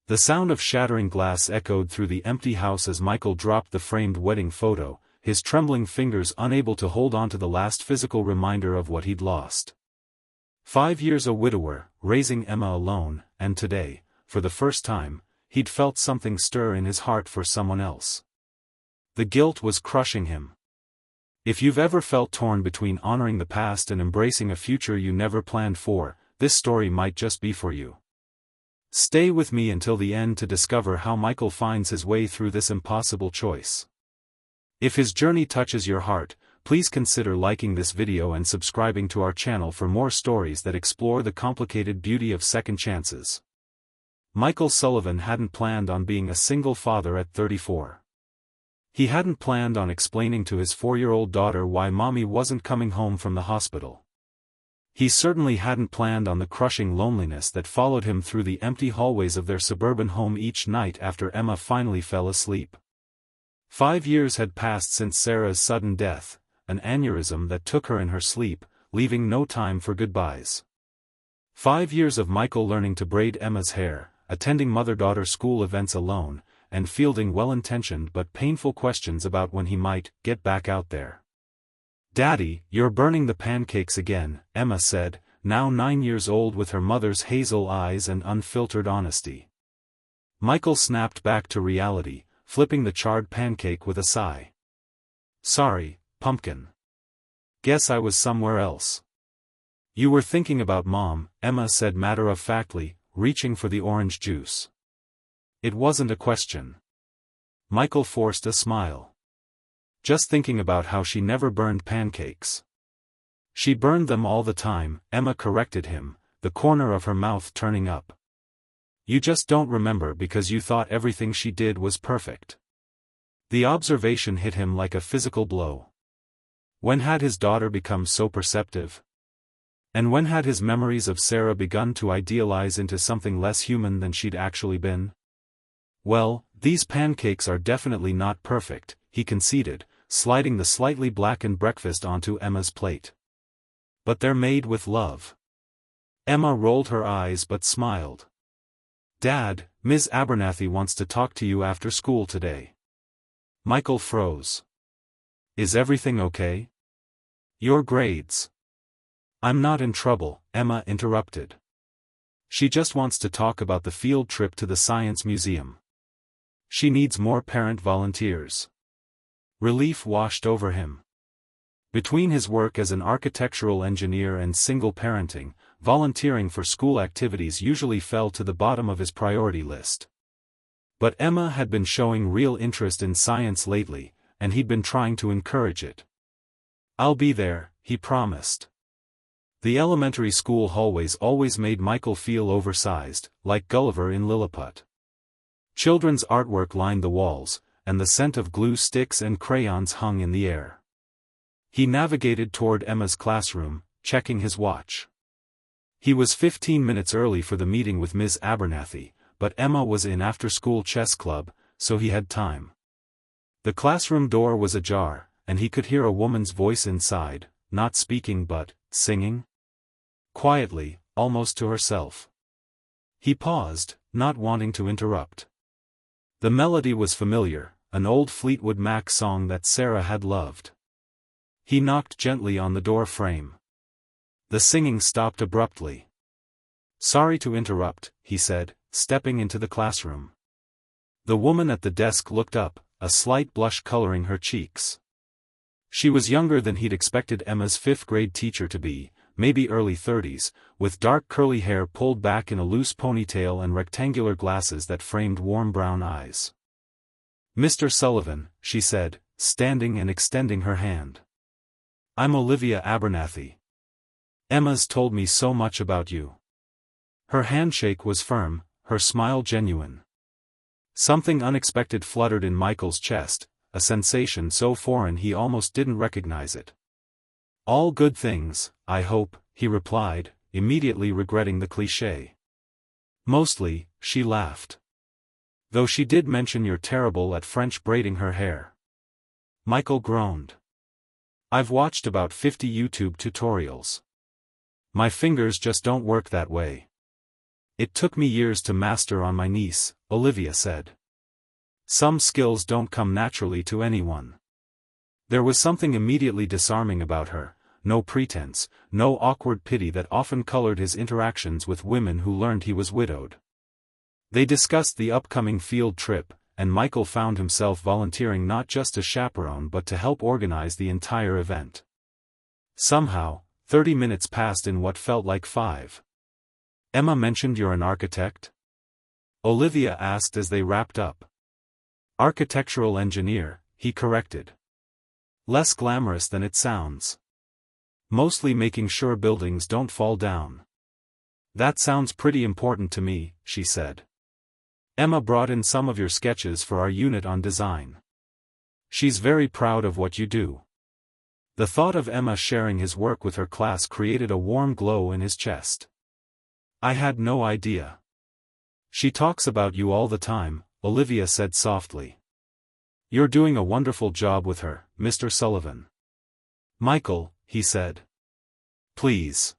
The sound of shattering glass echoed through the empty house as Michael dropped the framed wedding photo, his trembling fingers unable to hold on to the last physical reminder of what he'd lost. 5 years a widower, raising Emma alone, and today, for the first time, he'd felt something stir in his heart for someone else. The guilt was crushing him. If you've ever felt torn between honoring the past and embracing a future you never planned for, this story might just be for you. Stay with me until the end to discover how Michael finds his way through this impossible choice. If his journey touches your heart, please consider liking this video and subscribing to our channel for more stories that explore the complicated beauty of second chances. Michael Sullivan hadn't planned on being a single father at 34. He hadn't planned on explaining to his 4-year-old daughter why mommy wasn't coming home from the hospital. He certainly hadn't planned on the crushing loneliness that followed him through the empty hallways of their suburban home each night after Emma finally fell asleep. 5 years had passed since Sarah's sudden death, an aneurysm that took her in her sleep, leaving no time for goodbyes. 5 years of Michael learning to braid Emma's hair, attending mother-daughter school events alone, and fielding well-intentioned but painful questions about when he might get back out there. "Daddy, you're burning the pancakes again," Emma said, now 9 years old, with her mother's hazel eyes and unfiltered honesty. Michael snapped back to reality, flipping the charred pancake with a sigh. "Sorry, pumpkin. Guess I was somewhere else." "You were thinking about Mom," Emma said matter-of-factly, reaching for the orange juice. It wasn't a question. Michael forced a smile. "Just thinking about how she never burned pancakes." "She burned them all the time," Emma corrected him, the corner of her mouth turning up. "You just don't remember because you thought everything she did was perfect." The observation hit him like a physical blow. When had his daughter become so perceptive? And when had his memories of Sarah begun to idealize into something less human than she'd actually been? "Well, these pancakes are definitely not perfect," he conceded, sliding the slightly blackened breakfast onto Emma's plate. "But they're made with love." Emma rolled her eyes but smiled. "Dad, Ms. Abernathy wants to talk to you after school today." Michael froze. "Is everything okay?" "Your grades." "I'm not in trouble," Emma interrupted. "She just wants to talk about the field trip to the Science Museum. She needs more parent volunteers." Relief washed over him. Between his work as an architectural engineer and single parenting, volunteering for school activities usually fell to the bottom of his priority list. But Emma had been showing real interest in science lately, and he'd been trying to encourage it. "I'll be there," he promised. The elementary school hallways always made Michael feel oversized, like Gulliver in Lilliput. Children's artwork lined the walls, and the scent of glue sticks and crayons hung in the air. He navigated toward Emma's classroom, checking his watch. He was 15 minutes early for the meeting with Ms. Abernathy, but Emma was in after-school chess club, so he had time. The classroom door was ajar, and he could hear a woman's voice inside, not speaking but singing. Quietly, almost to herself. He paused, not wanting to interrupt. The melody was familiar, an old Fleetwood Mac song that Sarah had loved. He knocked gently on the door frame. The singing stopped abruptly. "Sorry to interrupt," he said, stepping into the classroom. The woman at the desk looked up, a slight blush coloring her cheeks. She was younger than he'd expected Emma's 5th-grade teacher to be, maybe early 30s, with dark curly hair pulled back in a loose ponytail and rectangular glasses that framed warm brown eyes. "Mr. Sullivan," she said, standing and extending her hand. "I'm Olivia Abernathy. Emma's told me so much about you." Her handshake was firm, her smile genuine. Something unexpected fluttered in Michael's chest, a sensation so foreign he almost didn't recognize it. "All good things, I hope," he replied, immediately regretting the cliché. "Mostly," she laughed. "Though she did mention you're terrible at French braiding her hair." Michael groaned. "I've watched about 50 YouTube tutorials. My fingers just don't work that way." It took me years to master on my niece, Olivia said. Some skills don't come naturally to anyone. There was something immediately disarming about her, no pretense, no awkward pity that often colored his interactions with women who learned he was widowed. They discussed the upcoming field trip, and Michael found himself volunteering not just to chaperone but to help organize the entire event. Somehow, 30 minutes passed in what felt like 5. Emma mentioned you're an architect? Olivia asked as they wrapped up. Architectural engineer, he corrected. Less glamorous than it sounds. Mostly making sure buildings don't fall down. That sounds pretty important to me, she said. Emma brought in some of your sketches for our unit on design. She's very proud of what you do. The thought of Emma sharing his work with her class created a warm glow in his chest. I had no idea. She talks about you all the time, Olivia said softly. You're doing a wonderful job with her, Mr. Sullivan. Michael, he said. Please.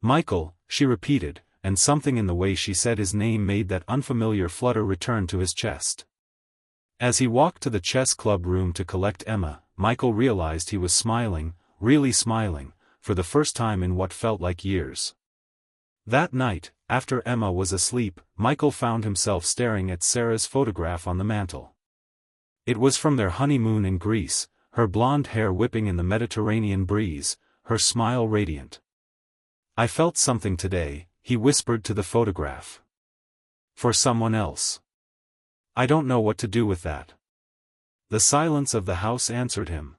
Michael, she repeated, and something in the way she said his name made that unfamiliar flutter return to his chest. As he walked to the chess club room to collect Emma, Michael realized he was smiling, really smiling, for the first time in what felt like years. That night, after Emma was asleep, Michael found himself staring at Sarah's photograph on the mantel. It was from their honeymoon in Greece, her blonde hair whipping in the Mediterranean breeze, her smile radiant. I felt something today, he whispered to the photograph. For someone else. I don't know what to do with that. The silence of the house answered him.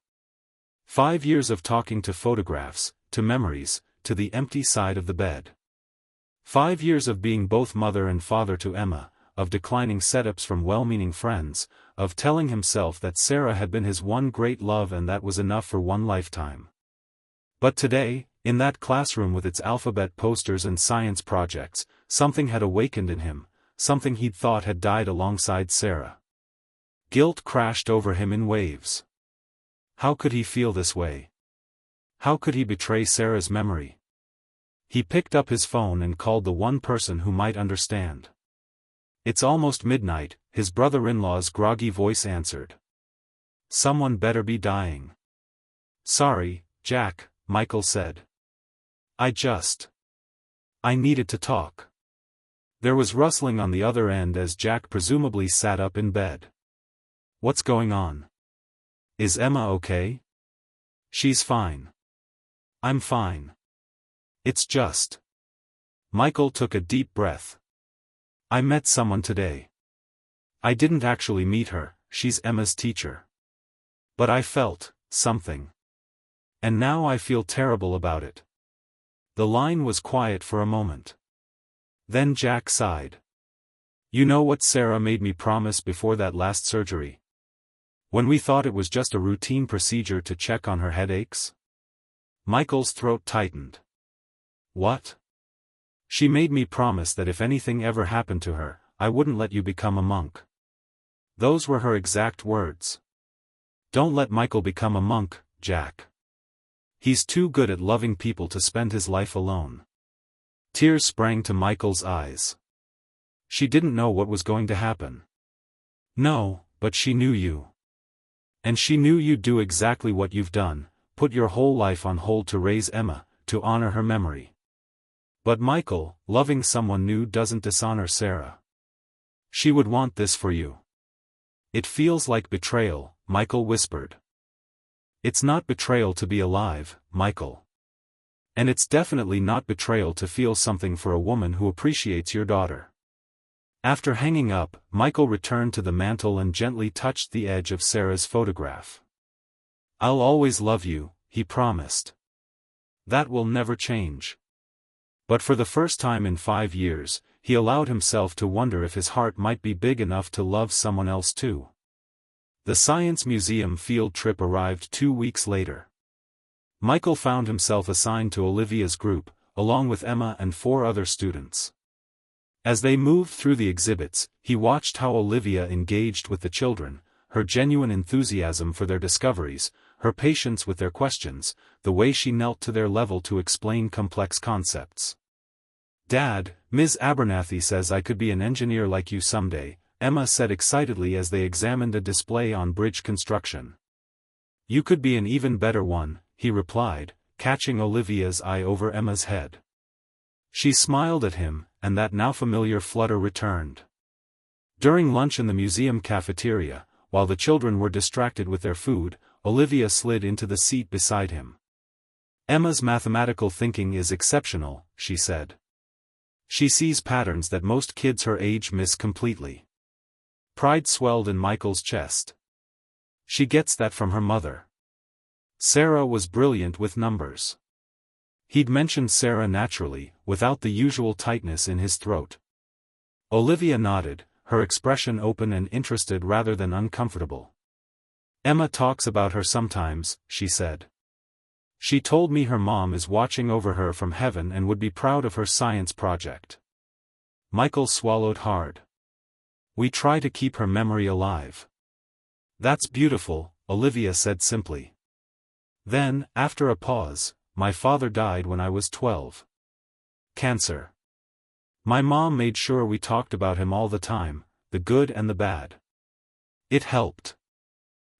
5 years of talking to photographs, to memories, to the empty side of the bed. 5 years of being both mother and father to Emma, of declining setups from well-meaning friends, of telling himself that Sarah had been his one great love and that was enough for one lifetime. But today, in that classroom with its alphabet posters and science projects, something had awakened in him, something he'd thought had died alongside Sarah. Guilt crashed over him in waves. How could he feel this way? How could he betray Sarah's memory? He picked up his phone and called the one person who might understand. It's almost midnight, his brother-in-law's groggy voice answered. Someone better be dying. Sorry, Jack, Michael said. I needed to talk. There was rustling on the other end as Jack presumably sat up in bed. What's going on? Is Emma okay? She's fine. I'm fine. It's just. Michael took a deep breath. I met someone today. I didn't actually meet her, she's Emma's teacher. But I felt something. And now I feel terrible about it. The line was quiet for a moment. Then Jack sighed. You know what Sarah made me promise before that last surgery? When we thought it was just a routine procedure to check on her headaches? Michael's throat tightened. What? She made me promise that if anything ever happened to her, I wouldn't let you become a monk. Those were her exact words. Don't let Michael become a monk, Jack. He's too good at loving people to spend his life alone. Tears sprang to Michael's eyes. She didn't know what was going to happen. No, but she knew you. And she knew you'd do exactly what you've done, put your whole life on hold to raise Emma, to honor her memory. But Michael, loving someone new doesn't dishonor Sarah. She would want this for you. It feels like betrayal, Michael whispered. It's not betrayal to be alive, Michael. And it's definitely not betrayal to feel something for a woman who appreciates your daughter. After hanging up, Michael returned to the mantel and gently touched the edge of Sarah's photograph. I'll always love you, he promised. That will never change. But for the first time in 5 years, he allowed himself to wonder if his heart might be big enough to love someone else too. The Science Museum field trip arrived 2 weeks later. Michael found himself assigned to Olivia's group, along with Emma and 4 other students. As they moved through the exhibits, he watched how Olivia engaged with the children, her genuine enthusiasm for their discoveries, her patience with their questions, the way she knelt to their level to explain complex concepts. Dad, Ms. Abernathy says I could be an engineer like you someday, Emma said excitedly as they examined a display on bridge construction. You could be an even better one, he replied, catching Olivia's eye over Emma's head. She smiled at him, and that now familiar flutter returned. During lunch in the museum cafeteria, while the children were distracted with their food, Olivia slid into the seat beside him. Emma's mathematical thinking is exceptional, she said. She sees patterns that most kids her age miss completely. Pride swelled in Michael's chest. She gets that from her mother. Sarah was brilliant with numbers. He'd mentioned Sarah naturally, without the usual tightness in his throat. Olivia nodded, her expression open and interested rather than uncomfortable. Emma talks about her sometimes, she said. She told me her mom is watching over her from heaven and would be proud of her science project. Michael swallowed hard. We try to keep her memory alive. That's beautiful, Olivia said simply. Then, after a pause, my father died when I was 12. Cancer. My mom made sure we talked about him all the time, the good and the bad. It helped.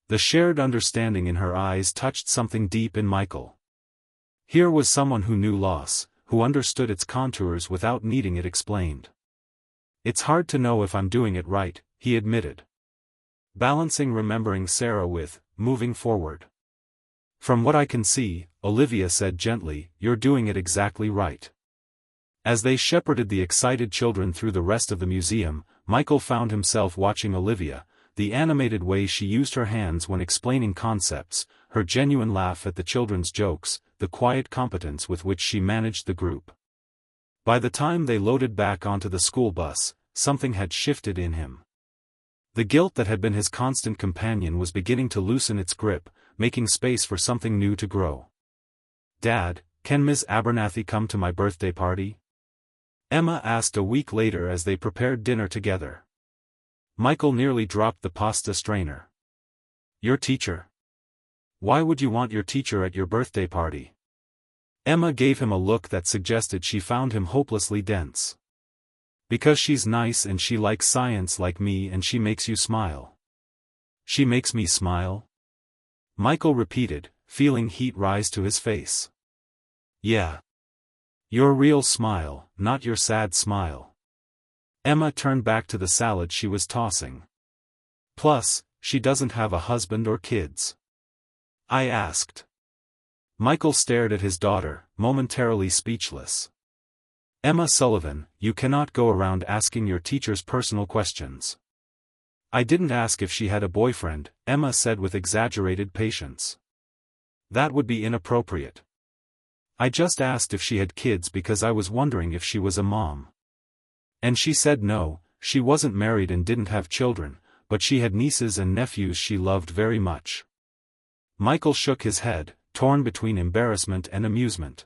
The shared understanding in her eyes touched something deep in Michael. Here was someone who knew loss, who understood its contours without needing it explained. It's hard to know if I'm doing it right, he admitted. Balancing remembering Sarah with moving forward. From what I can see, Olivia said gently, you're doing it exactly right. As they shepherded the excited children through the rest of the museum, Michael found himself watching Olivia, the animated way she used her hands when explaining concepts, her genuine laugh at the children's jokes, the quiet competence with which she managed the group. By the time they loaded back onto the school bus, something had shifted in him. The guilt that had been his constant companion was beginning to loosen its grip, making space for something new to grow. Dad, can Miss Abernathy come to my birthday party? Emma asked a week later as they prepared dinner together. Michael nearly dropped the pasta strainer. Your teacher? Why would you want your teacher at your birthday party? Emma gave him a look that suggested she found him hopelessly dense. Because she's nice and she likes science like me and she makes you smile. She makes me smile? Michael repeated, feeling heat rise to his face. Yeah. Your real smile, not your sad smile. Emma turned back to the salad she was tossing. Plus, she doesn't have a husband or kids. I asked. Michael stared at his daughter, momentarily speechless. Emma Sullivan, you cannot go around asking your teachers personal questions. I didn't ask if she had a boyfriend, Emma said with exaggerated patience. That would be inappropriate. I just asked if she had kids because I was wondering if she was a mom. And she said no, she wasn't married and didn't have children, but she had nieces and nephews she loved very much. Michael shook his head, torn between embarrassment and amusement.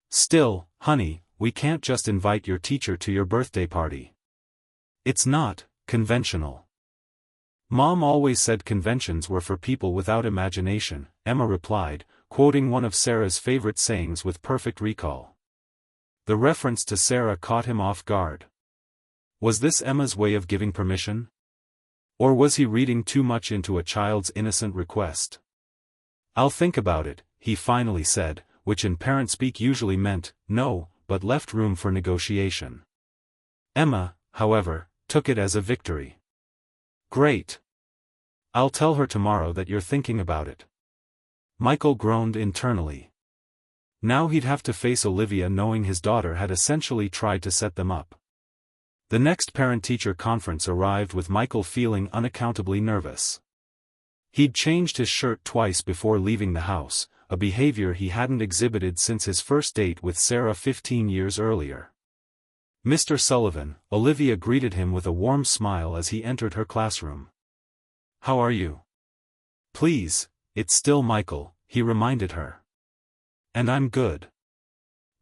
Still, honey, we can't just invite your teacher to your birthday party. It's not conventional. Mom always said conventions were for people without imagination, Emma replied, quoting one of Sarah's favorite sayings with perfect recall. The reference to Sarah caught him off guard. Was this Emma's way of giving permission? Or was he reading too much into a child's innocent request? I'll think about it, he finally said, which in parent speak usually meant no, but left room for negotiation. Emma, however, took it as a victory. Great. I'll tell her tomorrow that you're thinking about it. Michael groaned internally. Now he'd have to face Olivia knowing his daughter had essentially tried to set them up. The next parent-teacher conference arrived with Michael feeling unaccountably nervous. He'd changed his shirt twice before leaving the house, a behavior he hadn't exhibited since his first date with Sarah 15 years earlier. Mr. Sullivan, Olivia greeted him with a warm smile as he entered her classroom. How are you? Please, it's still Michael, he reminded her. And I'm good.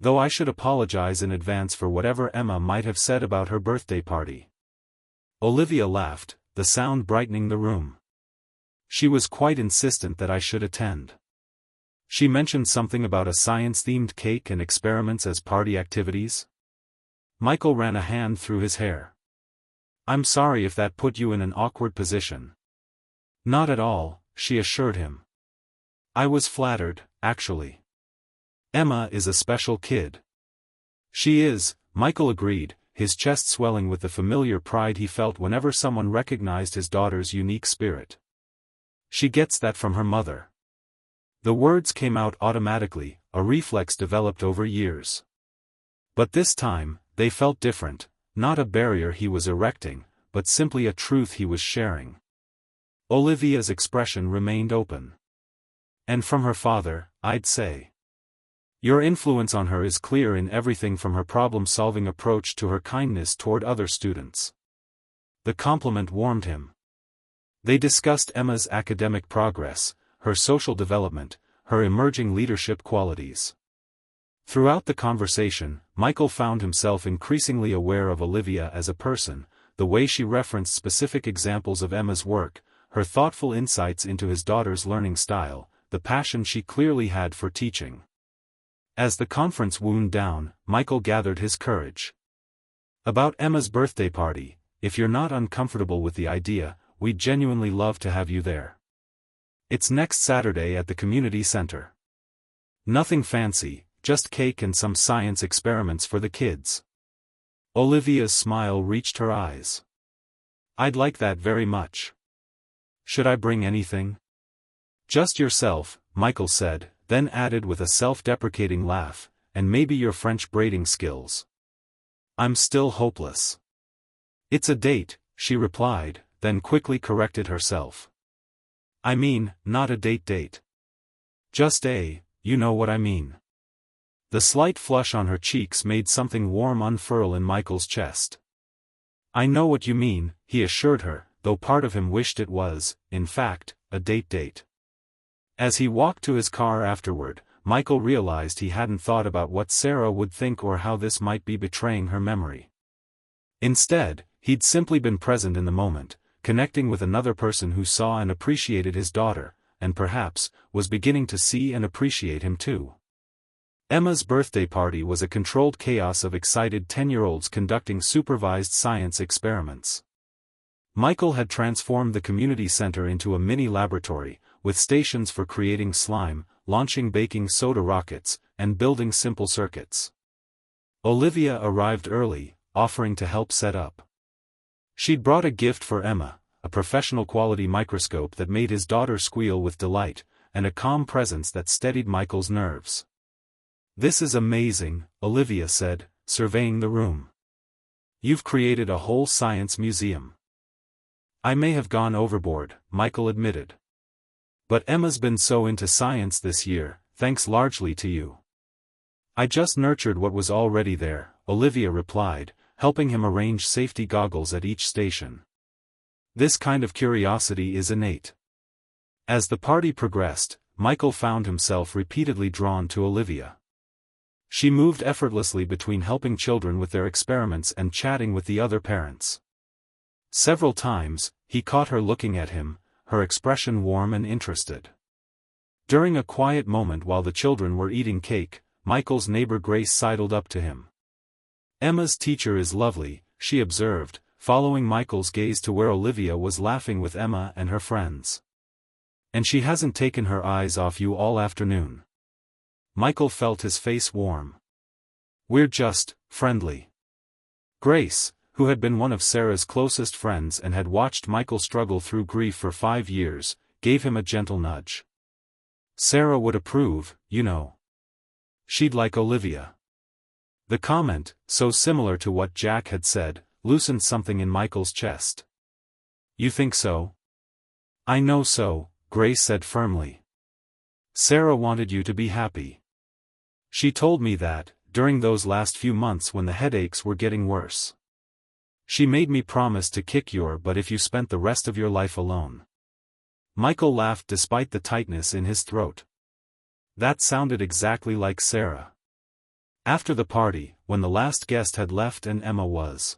Though I should apologize in advance for whatever Emma might have said about her birthday party. Olivia laughed, the sound brightening the room. She was quite insistent that I should attend. She mentioned something about a science-themed cake and experiments as party activities. Michael ran a hand through his hair. I'm sorry if that put you in an awkward position. Not at all, she assured him. I was flattered, actually. Emma is a special kid. She is, Michael agreed, his chest swelling with the familiar pride he felt whenever someone recognized his daughter's unique spirit. She gets that from her mother. The words came out automatically, a reflex developed over years. But this time, they felt different, not a barrier he was erecting, but simply a truth he was sharing. Olivia's expression remained open. And from her father, I'd say. Your influence on her is clear in everything from her problem-solving approach to her kindness toward other students. The compliment warmed him. They discussed Emma's academic progress, her social development, her emerging leadership qualities. Throughout the conversation, Michael found himself increasingly aware of Olivia as a person, the way she referenced specific examples of Emma's work, her thoughtful insights into his daughter's learning style, the passion she clearly had for teaching. As the conference wound down, Michael gathered his courage. About Emma's birthday party, if you're not uncomfortable with the idea, we'd genuinely love to have you there. It's next Saturday at the community center. Nothing fancy, just cake and some science experiments for the kids. Olivia's smile reached her eyes. I'd like that very much. Should I bring anything? Just yourself, Michael said, then added with a self-deprecating laugh, and maybe your French braiding skills. I'm still hopeless. It's a date, she replied, then quickly corrected herself. I mean, not a date. Just you know what I mean. The slight flush on her cheeks made something warm unfurl in Michael's chest. I know what you mean, he assured her, though part of him wished it was, in fact, a date. As he walked to his car afterward, Michael realized he hadn't thought about what Sarah would think or how this might be betraying her memory. Instead, he'd simply been present in the moment, connecting with another person who saw and appreciated his daughter, and perhaps, was beginning to see and appreciate him too. Emma's birthday party was a controlled chaos of excited 10-year-olds conducting supervised science experiments. Michael had transformed the community center into a mini laboratory, with stations for creating slime, launching baking soda rockets, and building simple circuits. Olivia arrived early, offering to help set up. She'd brought a gift for Emma, a professional-quality microscope that made his daughter squeal with delight, and a calm presence that steadied Michael's nerves. This is amazing, Olivia said, surveying the room. You've created a whole science museum. I may have gone overboard, Michael admitted. But Emma's been so into science this year, thanks largely to you. I just nurtured what was already there, Olivia replied, helping him arrange safety goggles at each station. This kind of curiosity is innate. As the party progressed, Michael found himself repeatedly drawn to Olivia. She moved effortlessly between helping children with their experiments and chatting with the other parents. Several times, he caught her looking at him, her expression warm and interested. During a quiet moment while the children were eating cake, Michael's neighbor Grace sidled up to him. Emma's teacher is lovely, she observed, following Michael's gaze to where Olivia was laughing with Emma and her friends. And she hasn't taken her eyes off you all afternoon. Michael felt his face warm. We're just friendly. Grace, who had been one of Sarah's closest friends and had watched Michael struggle through grief for 5 years, gave him a gentle nudge. Sarah would approve, you know. She'd like Olivia. The comment, so similar to what Jack had said, loosened something in Michael's chest. You think so? I know so, Grace said firmly. Sarah wanted you to be happy. She told me that, during those last few months when the headaches were getting worse. She made me promise to kick your butt if you spent the rest of your life alone. Michael laughed despite the tightness in his throat. That sounded exactly like Sarah. After the party, when the last guest had left and Emma was